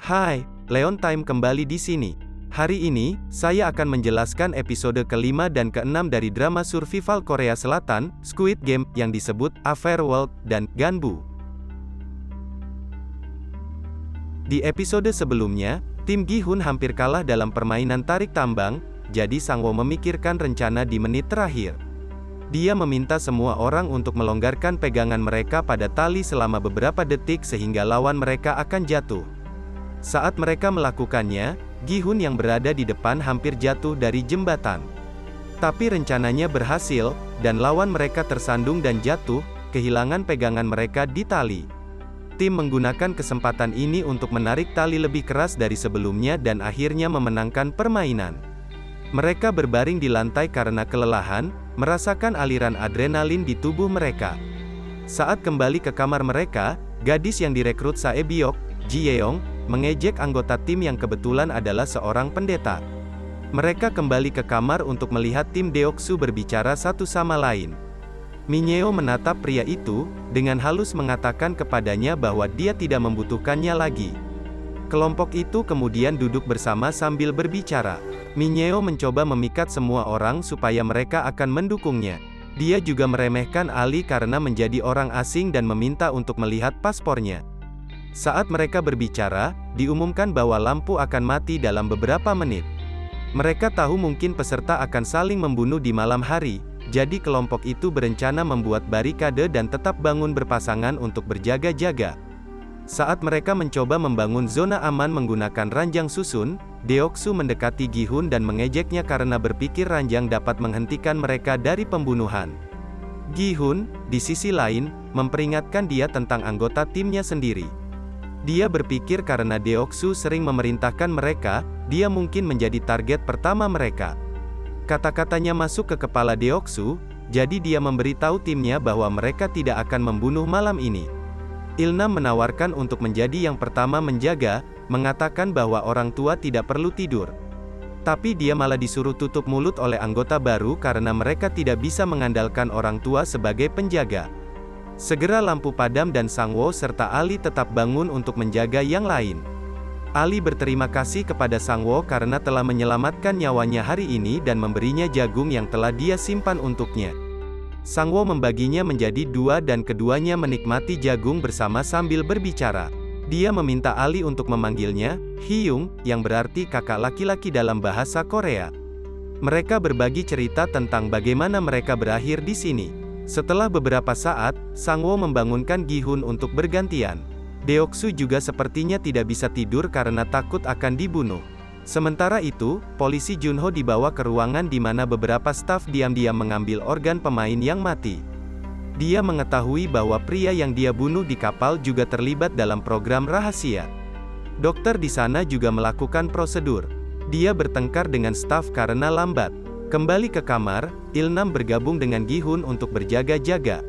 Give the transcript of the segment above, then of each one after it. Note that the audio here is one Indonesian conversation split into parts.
Hai, Leontime kembali di sini. Hari ini, saya akan menjelaskan episode kelima dan keenam dari drama survival Korea Selatan, Squid Game, yang disebut A Fair World dan Ganbu. Di episode sebelumnya, tim Gi-hun hampir kalah dalam permainan tarik tambang, jadi Sang-woo memikirkan rencana di menit terakhir. Dia meminta semua orang untuk melonggarkan pegangan mereka pada tali selama beberapa detik sehingga lawan mereka akan jatuh. Saat mereka melakukannya, Gi-hun yang berada di depan hampir jatuh dari jembatan. Tapi rencananya berhasil, dan lawan mereka tersandung dan jatuh, kehilangan pegangan mereka di tali. Tim menggunakan kesempatan ini untuk menarik tali lebih keras dari sebelumnya dan akhirnya memenangkan permainan. Mereka berbaring di lantai karena kelelahan, merasakan aliran adrenalin di tubuh mereka. Saat kembali ke kamar mereka, gadis yang direkrut Sae-byok, Ji Yeong, mengejek anggota tim yang kebetulan adalah seorang pendeta. Mereka kembali ke kamar untuk melihat tim Deoksu berbicara satu sama lain. Minyeo menatap pria itu, dengan halus mengatakan kepadanya bahwa dia tidak membutuhkannya lagi. Kelompok itu kemudian duduk bersama sambil berbicara. Minyeo mencoba memikat semua orang supaya mereka akan mendukungnya. Dia juga meremehkan Ali karena menjadi orang asing dan meminta untuk melihat paspornya. Saat mereka berbicara, diumumkan bahwa lampu akan mati dalam beberapa menit. Mereka tahu mungkin peserta akan saling membunuh di malam hari, jadi kelompok itu berencana membuat barikade dan tetap bangun berpasangan untuk berjaga-jaga. Saat mereka mencoba membangun zona aman menggunakan ranjang susun, Deoksu mendekati Gi-hun dan mengejeknya karena berpikir ranjang dapat menghentikan mereka dari pembunuhan. Gi-hun, di sisi lain, memperingatkan dia tentang anggota timnya sendiri. Dia berpikir karena Deoksu sering memerintahkan mereka, dia mungkin menjadi target pertama mereka. Kata-katanya masuk ke kepala Deoksu, jadi dia memberitahu timnya bahwa mereka tidak akan membunuh malam ini. Ilnam menawarkan untuk menjadi yang pertama menjaga, mengatakan bahwa orang tua tidak perlu tidur. Tapi dia malah disuruh tutup mulut oleh anggota baru karena mereka tidak bisa mengandalkan orang tua sebagai penjaga. Segera lampu padam dan Sang-woo serta Ali tetap bangun untuk menjaga yang lain. Ali berterima kasih kepada Sang-woo karena telah menyelamatkan nyawanya hari ini dan memberinya jagung yang telah dia simpan untuknya. Sang-woo membaginya menjadi dua dan keduanya menikmati jagung bersama sambil berbicara. Dia meminta Ali untuk memanggilnya Hyung, yang berarti kakak laki-laki dalam bahasa Korea. Mereka berbagi cerita tentang bagaimana mereka berakhir di sini. Setelah beberapa saat, Sang-woo membangunkan Gi-hun untuk bergantian. Deoksu juga sepertinya tidak bisa tidur karena takut akan dibunuh. Sementara itu, polisi Junho dibawa ke ruangan di mana beberapa staf diam-diam mengambil organ pemain yang mati. Dia mengetahui bahwa pria yang dia bunuh di kapal juga terlibat dalam program rahasia. Dokter di sana juga melakukan prosedur. Dia bertengkar dengan staf karena lambat. Kembali ke kamar, Ilnam bergabung dengan Gi-hun untuk berjaga-jaga.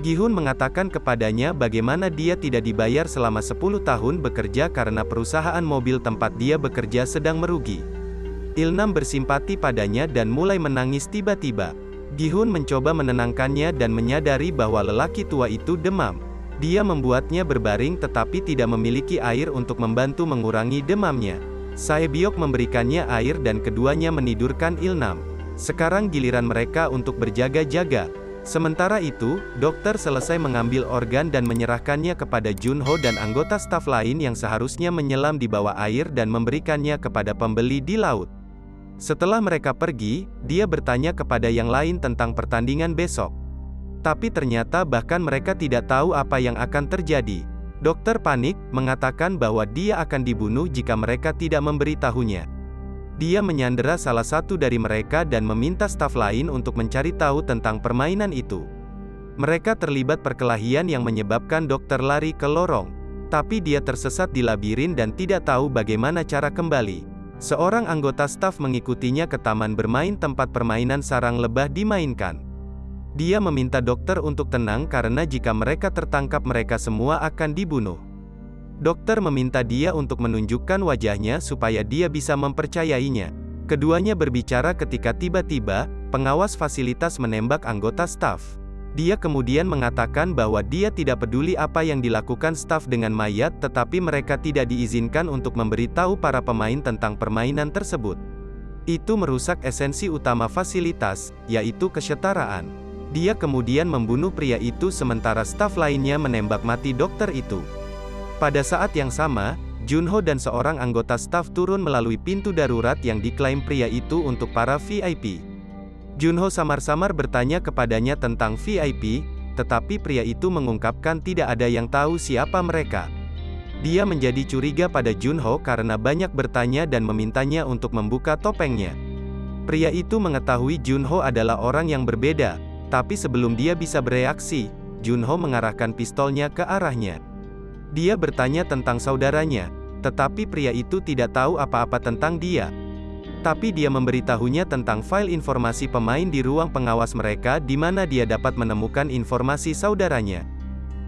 Gi-hun mengatakan kepadanya bagaimana dia tidak dibayar selama 10 tahun bekerja karena perusahaan mobil tempat dia bekerja sedang merugi. Ilnam bersimpati padanya dan mulai menangis tiba-tiba. Gi-hun mencoba menenangkannya dan menyadari bahwa lelaki tua itu demam. Dia membuatnya berbaring tetapi tidak memiliki air untuk membantu mengurangi demamnya. Sae-byok memberikannya air dan keduanya menidurkan Ilnam. Sekarang giliran mereka untuk berjaga-jaga. Sementara itu, dokter selesai mengambil organ dan menyerahkannya kepada Junho dan anggota staf lain yang seharusnya menyelam di bawah air dan memberikannya kepada pembeli di laut. Setelah mereka pergi, dia bertanya kepada yang lain tentang pertandingan besok. Tapi ternyata bahkan mereka tidak tahu apa yang akan terjadi. Dokter panik, mengatakan bahwa dia akan dibunuh jika mereka tidak memberitahunya. Dia menyandera salah satu dari mereka dan meminta staf lain untuk mencari tahu tentang permainan itu. Mereka terlibat perkelahian yang menyebabkan dokter lari ke lorong. Tapi dia tersesat di labirin dan tidak tahu bagaimana cara kembali. Seorang anggota staf mengikutinya ke taman bermain tempat permainan sarang lebah dimainkan. Dia meminta dokter untuk tenang karena jika mereka tertangkap mereka semua akan dibunuh. Dokter meminta dia untuk menunjukkan wajahnya supaya dia bisa mempercayainya. Keduanya berbicara ketika tiba-tiba, pengawas fasilitas menembak anggota staf. Dia kemudian mengatakan bahwa dia tidak peduli apa yang dilakukan staf dengan mayat, tetapi mereka tidak diizinkan untuk memberitahu para pemain tentang permainan tersebut. Itu merusak esensi utama fasilitas, yaitu kesetaraan. Dia kemudian membunuh pria itu sementara staf lainnya menembak mati dokter itu. Pada saat yang sama, Junho dan seorang anggota staf turun melalui pintu darurat yang diklaim pria itu untuk para VIP. Junho samar-samar bertanya kepadanya tentang VIP, tetapi pria itu mengungkapkan tidak ada yang tahu siapa mereka. Dia menjadi curiga pada Junho karena banyak bertanya dan memintanya untuk membuka topengnya. Pria itu mengetahui Junho adalah orang yang berbeda, tapi sebelum dia bisa bereaksi, Junho mengarahkan pistolnya ke arahnya. Dia bertanya tentang saudaranya, tetapi pria itu tidak tahu apa-apa tentang dia. Tapi dia memberitahunya tentang file informasi pemain di ruang pengawas mereka di mana dia dapat menemukan informasi saudaranya.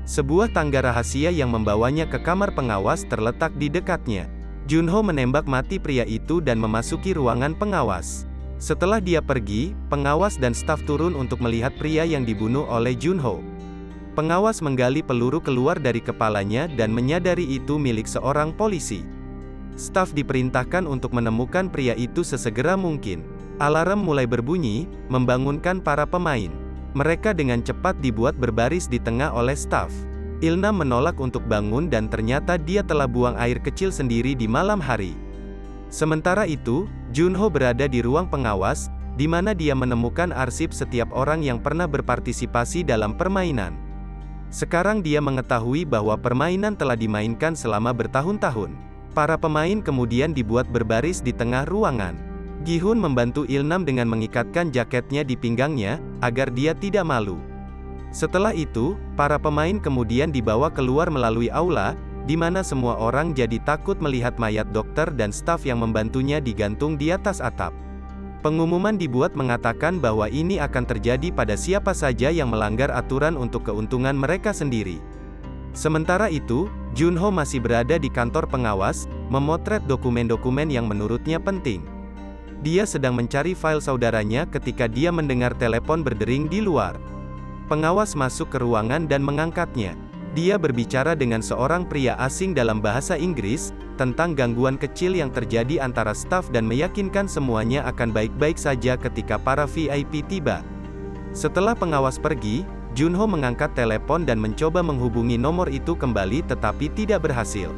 Sebuah tangga rahasia yang membawanya ke kamar pengawas terletak di dekatnya. Junho menembak mati pria itu dan memasuki ruangan pengawas. Setelah dia pergi, pengawas dan staf turun untuk melihat pria yang dibunuh oleh Junho. Pengawas menggali peluru keluar dari kepalanya dan menyadari itu milik seorang polisi. Staf diperintahkan untuk menemukan pria itu sesegera mungkin. Alarm mulai berbunyi, membangunkan para pemain. Mereka dengan cepat dibuat berbaris di tengah oleh staf. Ilnam menolak untuk bangun dan ternyata dia telah buang air kecil sendiri di malam hari. Sementara itu, Junho berada di ruang pengawas, di mana dia menemukan arsip setiap orang yang pernah berpartisipasi dalam permainan. Sekarang dia mengetahui bahwa permainan telah dimainkan selama bertahun-tahun. Para pemain kemudian dibuat berbaris di tengah ruangan. Gi-hun membantu Ilnam dengan mengikatkan jaketnya di pinggangnya, agar dia tidak malu. Setelah itu, para pemain kemudian dibawa keluar melalui aula, di mana semua orang jadi takut melihat mayat dokter dan staf yang membantunya digantung di atas atap. Pengumuman dibuat mengatakan bahwa ini akan terjadi pada siapa saja yang melanggar aturan untuk keuntungan mereka sendiri. Sementara itu, Junho masih berada di kantor pengawas, memotret dokumen-dokumen yang menurutnya penting. Dia sedang mencari file saudaranya ketika dia mendengar telepon berdering di luar. Pengawas masuk ke ruangan dan mengangkatnya. Dia berbicara dengan seorang pria asing dalam bahasa Inggris, tentang gangguan kecil yang terjadi antara staf dan meyakinkan semuanya akan baik-baik saja ketika para VIP tiba. Setelah pengawas pergi, Junho mengangkat telepon dan mencoba menghubungi nomor itu kembali tetapi tidak berhasil.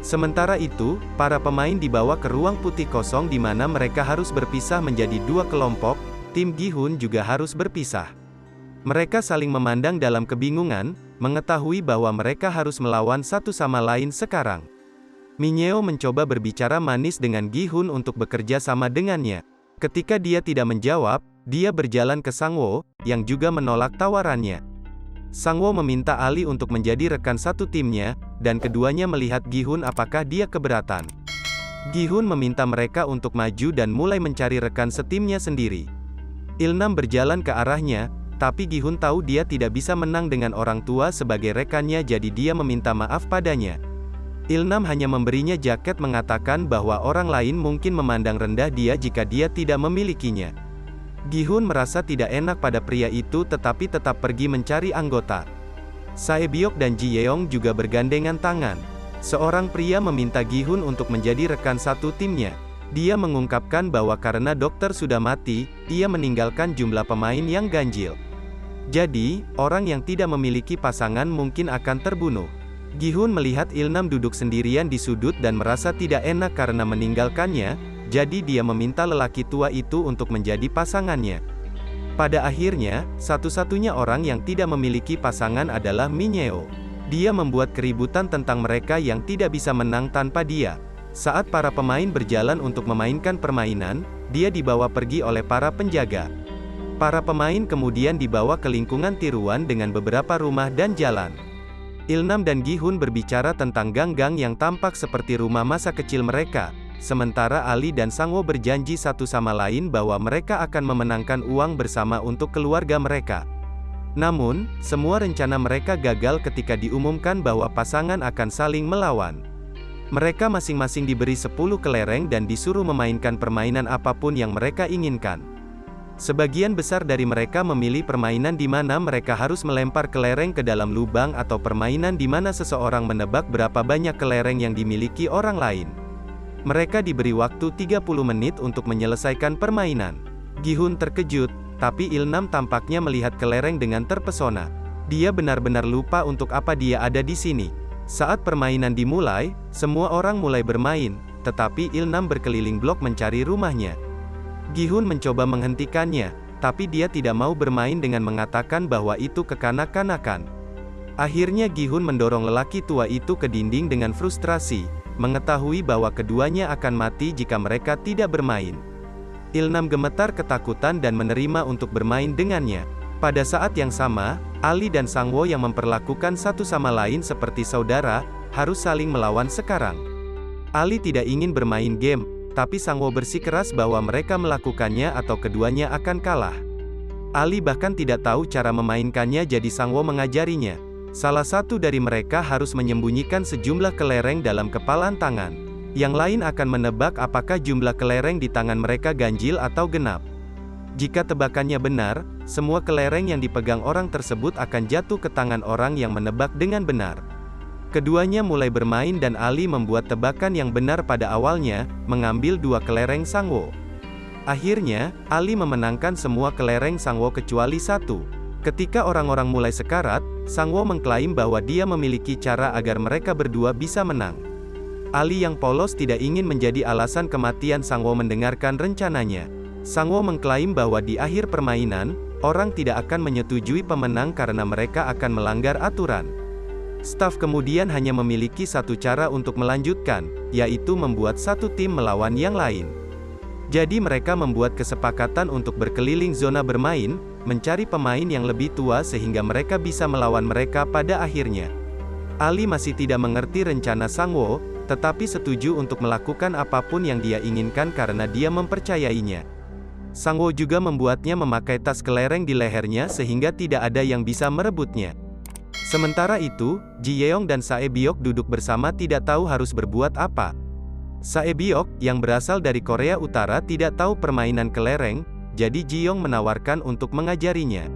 Sementara itu, para pemain dibawa ke ruang putih kosong di mana mereka harus berpisah menjadi dua kelompok. Tim Gi-hun juga harus berpisah. Mereka saling memandang dalam kebingungan, mengetahui bahwa mereka harus melawan satu sama lain sekarang. Minyeo mencoba berbicara manis dengan Gi-hun untuk bekerja sama dengannya. Ketika dia tidak menjawab, dia berjalan ke Sangwo, yang juga menolak tawarannya. Sangwo meminta Ali untuk menjadi rekan satu timnya, dan keduanya melihat Gi-hun apakah dia keberatan. Gi-hun meminta mereka untuk maju dan mulai mencari rekan setimnya sendiri. Ilnam berjalan ke arahnya, tapi Gi-hun tahu dia tidak bisa menang dengan orang tua sebagai rekannya jadi dia meminta maaf padanya. Ilnam hanya memberinya jaket mengatakan bahwa orang lain mungkin memandang rendah dia jika dia tidak memilikinya. Gi-hun merasa tidak enak pada pria itu tetapi tetap pergi mencari anggota. Sae-byok dan Ji Yeong juga bergandengan tangan. Seorang pria meminta Gi-hun untuk menjadi rekan satu timnya. Dia mengungkapkan bahwa karena dokter sudah mati, ia meninggalkan jumlah pemain yang ganjil. Jadi, orang yang tidak memiliki pasangan mungkin akan terbunuh. Gi-hun melihat Ilnam duduk sendirian di sudut dan merasa tidak enak karena meninggalkannya, jadi dia meminta lelaki tua itu untuk menjadi pasangannya. Pada akhirnya, satu-satunya orang yang tidak memiliki pasangan adalah Minyeo. Dia membuat keributan tentang mereka yang tidak bisa menang tanpa dia. Saat para pemain berjalan untuk memainkan permainan, dia dibawa pergi oleh para penjaga. Para pemain kemudian dibawa ke lingkungan tiruan dengan beberapa rumah dan jalan. Ilnam dan Gi-hun berbicara tentang gang-gang yang tampak seperti rumah masa kecil mereka, sementara Ali dan Sangwo berjanji satu sama lain bahwa mereka akan memenangkan uang bersama untuk keluarga mereka. Namun, semua rencana mereka gagal ketika diumumkan bahwa pasangan akan saling melawan. Mereka masing-masing diberi 10 kelereng dan disuruh memainkan permainan apapun yang mereka inginkan. Sebagian besar dari mereka memilih permainan di mana mereka harus melempar kelereng ke dalam lubang atau permainan di mana seseorang menebak berapa banyak kelereng yang dimiliki orang lain. Mereka diberi waktu 30 menit untuk menyelesaikan permainan. Gi-hun terkejut, tapi Il-nam tampaknya melihat kelereng dengan terpesona. Dia benar-benar lupa untuk apa dia ada di sini. Saat permainan dimulai, semua orang mulai bermain, tetapi Il-nam berkeliling blok mencari rumahnya. Gi-hun mencoba menghentikannya, tapi dia tidak mau bermain dengan mengatakan bahwa itu kekanak-kanakan. Akhirnya Gi-hun mendorong lelaki tua itu ke dinding dengan frustrasi, mengetahui bahwa keduanya akan mati jika mereka tidak bermain. Il-nam gemetar ketakutan dan menerima untuk bermain dengannya. Pada saat yang sama, Ali dan Sang-woo yang memperlakukan satu sama lain seperti saudara, harus saling melawan sekarang. Ali tidak ingin bermain game, tapi Sang-woo bersikeras bahwa mereka melakukannya atau keduanya akan kalah. Ali bahkan tidak tahu cara memainkannya, jadi Sang-woo mengajarinya. Salah satu dari mereka harus menyembunyikan sejumlah kelereng dalam kepalan tangan. Yang lain akan menebak apakah jumlah kelereng di tangan mereka ganjil atau genap. Jika tebakannya benar, semua kelereng yang dipegang orang tersebut akan jatuh ke tangan orang yang menebak dengan benar. Keduanya mulai bermain dan Ali membuat tebakan yang benar pada awalnya, mengambil 2 kelereng Sang-woo. Akhirnya, Ali memenangkan semua kelereng Sang-woo kecuali 1. Ketika orang-orang mulai sekarat, Sang-woo mengklaim bahwa dia memiliki cara agar mereka berdua bisa menang. Ali yang polos tidak ingin menjadi alasan kematian Sang-woo mendengarkan rencananya. Sang-woo mengklaim bahwa di akhir permainan, orang tidak akan menyetujui pemenang karena mereka akan melanggar aturan. Staf kemudian hanya memiliki satu cara untuk melanjutkan, yaitu membuat satu tim melawan yang lain. Jadi mereka membuat kesepakatan untuk berkeliling zona bermain, mencari pemain yang lebih tua sehingga mereka bisa melawan mereka pada akhirnya. Ali masih tidak mengerti rencana Sang-woo, tetapi setuju untuk melakukan apapun yang dia inginkan karena dia mempercayainya. Sang-woo juga membuatnya memakai tas kelereng di lehernya sehingga tidak ada yang bisa merebutnya. Sementara itu, Ji-yeong dan Sae-byok duduk bersama tidak tahu harus berbuat apa. Sae-byok, yang berasal dari Korea Utara tidak tahu permainan kelereng, jadi Ji-yeong menawarkan untuk mengajarinya.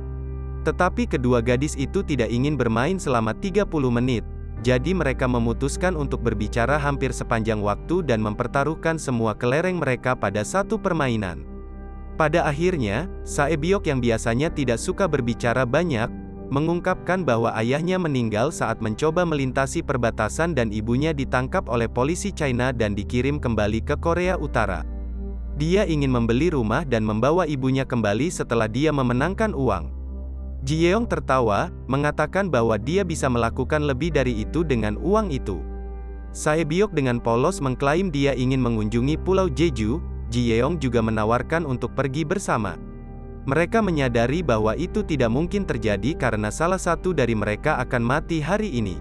Tetapi kedua gadis itu tidak ingin bermain selama 30 menit, jadi mereka memutuskan untuk berbicara hampir sepanjang waktu dan mempertaruhkan semua kelereng mereka pada satu permainan. Pada akhirnya, Sae-byok yang biasanya tidak suka berbicara banyak, mengungkapkan bahwa ayahnya meninggal saat mencoba melintasi perbatasan dan ibunya ditangkap oleh polisi China dan dikirim kembali ke Korea Utara. Dia ingin membeli rumah dan membawa ibunya kembali setelah dia memenangkan uang. Ji-yeong tertawa, mengatakan bahwa dia bisa melakukan lebih dari itu dengan uang itu. Sae-byok dengan polos mengklaim dia ingin mengunjungi Pulau Jeju. Ji-yeong juga menawarkan untuk pergi bersama. Mereka menyadari bahwa itu tidak mungkin terjadi karena salah satu dari mereka akan mati hari ini.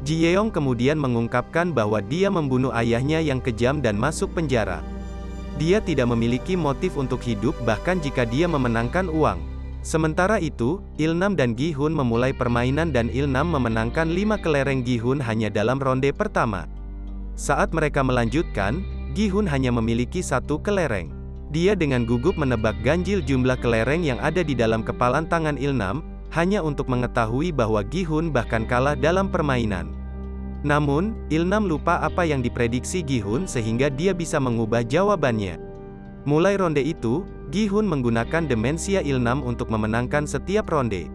Ji-yeong kemudian mengungkapkan bahwa dia membunuh ayahnya yang kejam dan masuk penjara. Dia tidak memiliki motif untuk hidup bahkan jika dia memenangkan uang. Sementara itu, Il-nam dan Gi-hun memulai permainan dan Il-nam memenangkan 5 kelereng Gi-hun hanya dalam ronde pertama. Saat mereka melanjutkan, Gi-hun hanya memiliki 1 kelereng. Dia dengan gugup menebak ganjil jumlah kelereng yang ada di dalam kepalan tangan Il-nam, hanya untuk mengetahui bahwa Gi-hun bahkan kalah dalam permainan. Namun, Il-nam lupa apa yang diprediksi Gi-hun sehingga dia bisa mengubah jawabannya. Mulai ronde itu, Gi-hun menggunakan demensia Il-nam untuk memenangkan setiap ronde.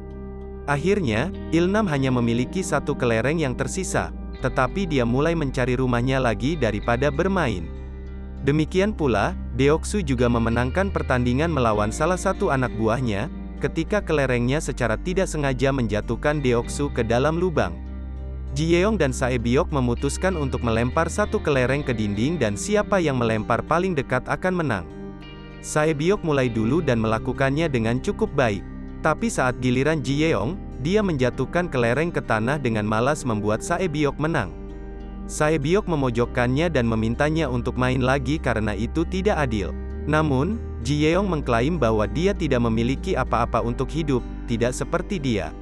Akhirnya, Il-nam hanya memiliki 1 kelereng yang tersisa, tetapi dia mulai mencari rumahnya lagi daripada bermain. Demikian pula, Deoksu juga memenangkan pertandingan melawan salah satu anak buahnya, ketika kelerengnya secara tidak sengaja menjatuhkan Deoksu ke dalam lubang. Ji-yeong dan Sae-byok memutuskan untuk melempar 1 kelereng ke dinding dan siapa yang melempar paling dekat akan menang. Sae-byok mulai dulu dan melakukannya dengan cukup baik. Tapi saat giliran Ji-yeong, dia menjatuhkan kelereng ke tanah dengan malas membuat Sae-byok menang. Sae-byok memojokkannya dan memintanya untuk main lagi karena itu tidak adil. Namun, Ji-yeong mengklaim bahwa dia tidak memiliki apa-apa untuk hidup, tidak seperti dia.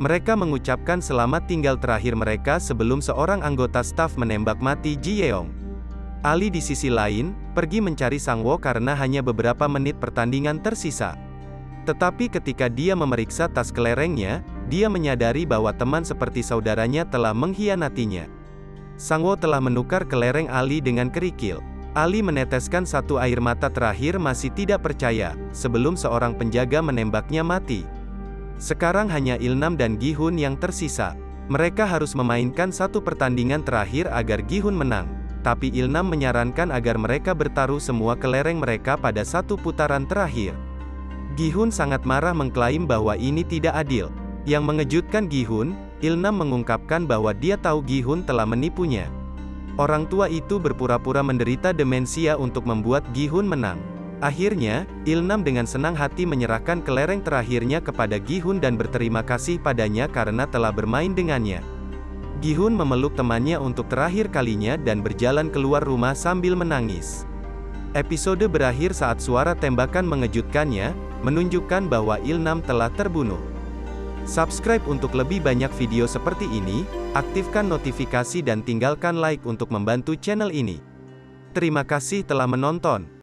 Mereka mengucapkan selamat tinggal terakhir mereka sebelum seorang anggota staf menembak mati Ji-yeong. Ali di sisi lain, pergi mencari Sangwo karena hanya beberapa menit pertandingan tersisa. Tetapi ketika dia memeriksa tas kelerengnya, dia menyadari bahwa teman seperti saudaranya telah mengkhianatinya. Sangwo telah menukar kelereng Ali dengan kerikil. Ali meneteskan satu air mata terakhir masih tidak percaya, sebelum seorang penjaga menembaknya mati. Sekarang hanya Ilnam dan Gi-hun yang tersisa. Mereka harus memainkan satu pertandingan terakhir agar Gi-hun menang. Tapi Ilnam menyarankan agar mereka bertaruh semua kelereng mereka pada satu putaran terakhir. Gi-hun sangat marah mengklaim bahwa ini tidak adil. Yang mengejutkan Gi-hun, Ilnam mengungkapkan bahwa dia tahu Gi-hun telah menipunya. Orang tua itu berpura-pura menderita demensia untuk membuat Gi-hun menang. Akhirnya, Ilnam dengan senang hati menyerahkan kelereng terakhirnya kepada Gi-hun dan berterima kasih padanya karena telah bermain dengannya. Gi-hun memeluk temannya untuk terakhir kalinya dan berjalan keluar rumah sambil menangis. Episode berakhir saat suara tembakan mengejutkannya, menunjukkan bahwa Ilnam telah terbunuh. Subscribe untuk lebih banyak video seperti ini, aktifkan notifikasi dan tinggalkan like untuk membantu channel ini. Terima kasih telah menonton.